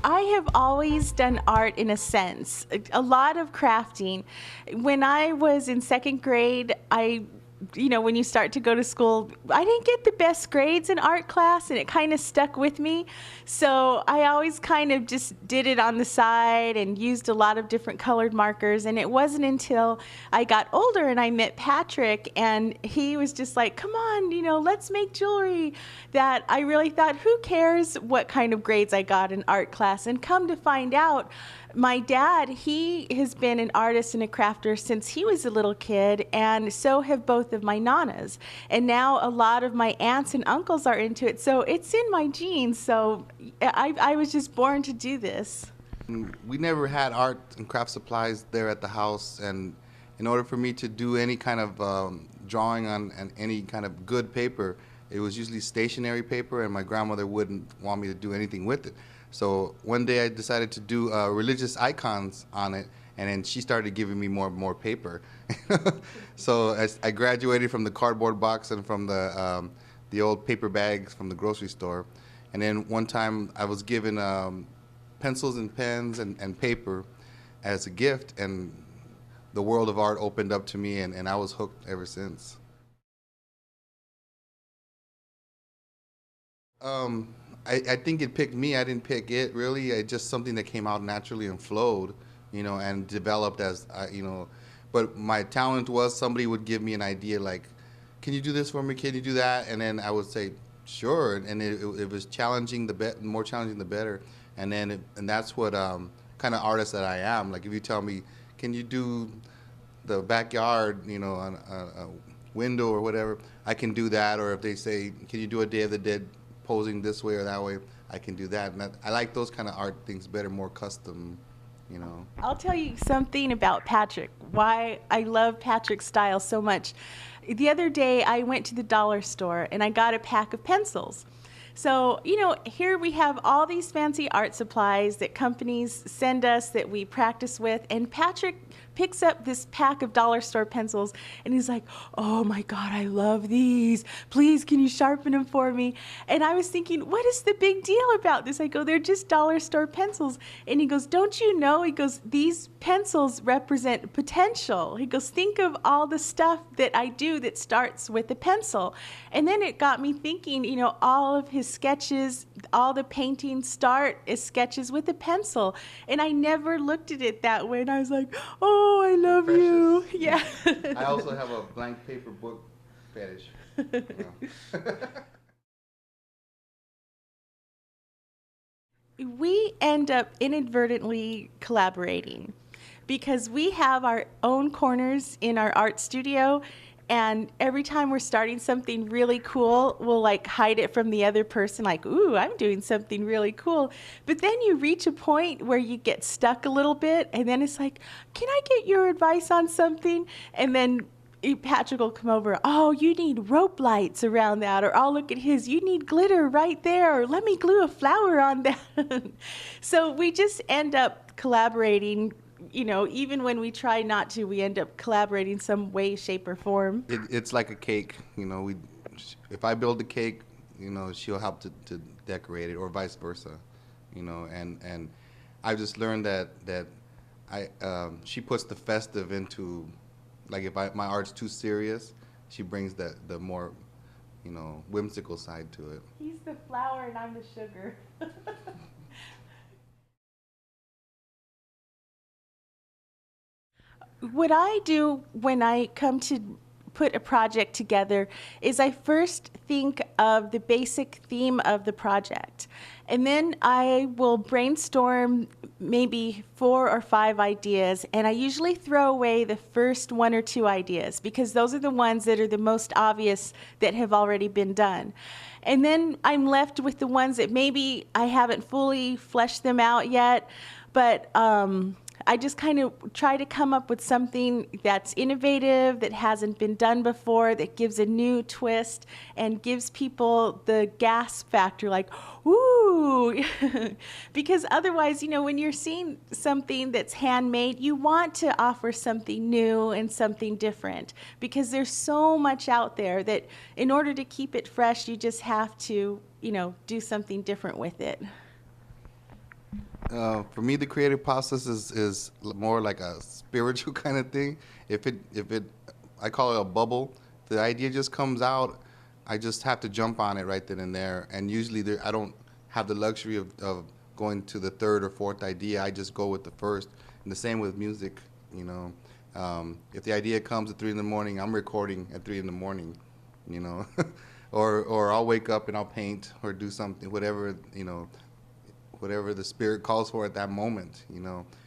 I have always done art in a sense, a lot of crafting. When I was in second grade, when you start to go to school, I didn't get the best grades in art class, and it kind of stuck with me. So I always kind of just did it on the side and used a lot of different colored markers. And it wasn't until I got older and I met Patrick, and he was just like, come on, let's make jewelry, that I really thought, who cares what kind of grades I got in art class? And come to find out, my dad, he has been an artist and a crafter since he was a little kid, and so have both of my nanas. And now a lot of my aunts and uncles are into it, so it's in my genes. So I was just born to do this. We never had art and craft supplies there at the house, and in order for me to do any kind of drawing on any kind of good paper, it was usually stationery paper, and my grandmother wouldn't want me to do anything with it. So one day I decided to do religious icons on it, and then she started giving me more paper. So as I graduated from the cardboard box and from the old paper bags from the grocery store. And then one time I was given pencils and pens and paper as a gift, and the world of art opened up to me, and I was hooked ever since. I think it picked me. I didn't pick it, really. It's just something that came out naturally and flowed, and developed as, But my talent was, somebody would give me an idea like, can you do this for me? Can you do that? And then I would say, sure. And it was challenging, more challenging the better. And then that's what kind of artist that I am. Like if you tell me, can you do the backyard, on a window or whatever, I can do that. Or if they say, can you do a Day of the Dead posing this way or that way, I can do that. And I like those kind of art things better, more custom, I'll tell you something about Patrick, why I love Patrick's style so much. The other day I went to the dollar store and I got a pack of pencils. So, here we have all these fancy art supplies that companies send us that we practice with, and Patrick picks up this pack of dollar store pencils and he's like, oh my God, I love these. Please, can you sharpen them for me? And I was thinking, what is the big deal about this? I go, they're just dollar store pencils. And he goes, don't you know? He goes, these pencils represent potential. He goes, think of all the stuff that I do that starts with a pencil. And then it got me thinking, all of his sketches, all the paintings start as sketches with a pencil. And I never looked at it that way. And I was like, oh, I love Precious. you. Yeah. I also have a blank paper book fetish. We end up inadvertently collaborating because we have our own corners in our art studio, and every time we're starting something really cool, we'll like hide it from the other person, like, ooh, I'm doing something really cool. But then you reach a point where you get stuck a little bit, and then it's like, can I get your advice on something? And then Patrick will come over, oh, you need rope lights around that, or I'll look at his, you need glitter right there, or let me glue a flower on that. So we just end up collaborating. Even when we try not to, we end up collaborating some way, shape, or form. It's like a cake, if I build the cake, she'll help to decorate it, or vice versa, and I've just learned that she puts the festive into, like if my art's too serious, she brings the more, whimsical side to it. He's the flour and I'm the sugar. What I do when I come to put a project together is I first think of the basic theme of the project, and then I will brainstorm maybe 4 or 5 ideas, and I usually throw away the first 1 or 2 ideas because those are the ones that are the most obvious that have already been done. And then I'm left with the ones that maybe I haven't fully fleshed them out yet, but I just kind of try to come up with something that's innovative, that hasn't been done before, that gives a new twist and gives people the gasp factor, like, ooh. Because otherwise, when you're seeing something that's handmade, you want to offer something new and something different, because there's so much out there that in order to keep it fresh, you just have to, do something different with it. For me, the creative process is more like a spiritual kind of thing. If it, I call it a bubble. The idea just comes out. I just have to jump on it right then and there. And usually, I don't have the luxury of going to the third or fourth idea. I just go with the first. And the same with music. You know, if the idea comes at 3 in the morning, I'm recording at 3 in the morning. You know, or I'll wake up and I'll paint or do something, whatever whatever the spirit calls for at that moment,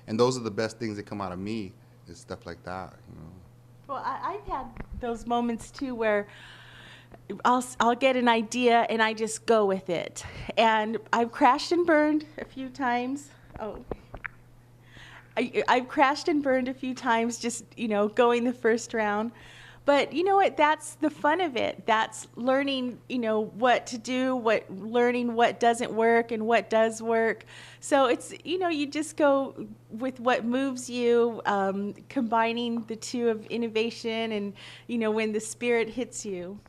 And those are the best things that come out of me, is stuff like that. Well, I've had those moments too where I'll get an idea and I just go with it. And I've crashed and burned a few times. Oh. I've crashed and burned a few times just, going the first round. But you know what? That's the fun of it. That's learning, what to do, learning what doesn't work and what does work. So it's, you just go with what moves you, combining the two of innovation and, when the spirit hits you.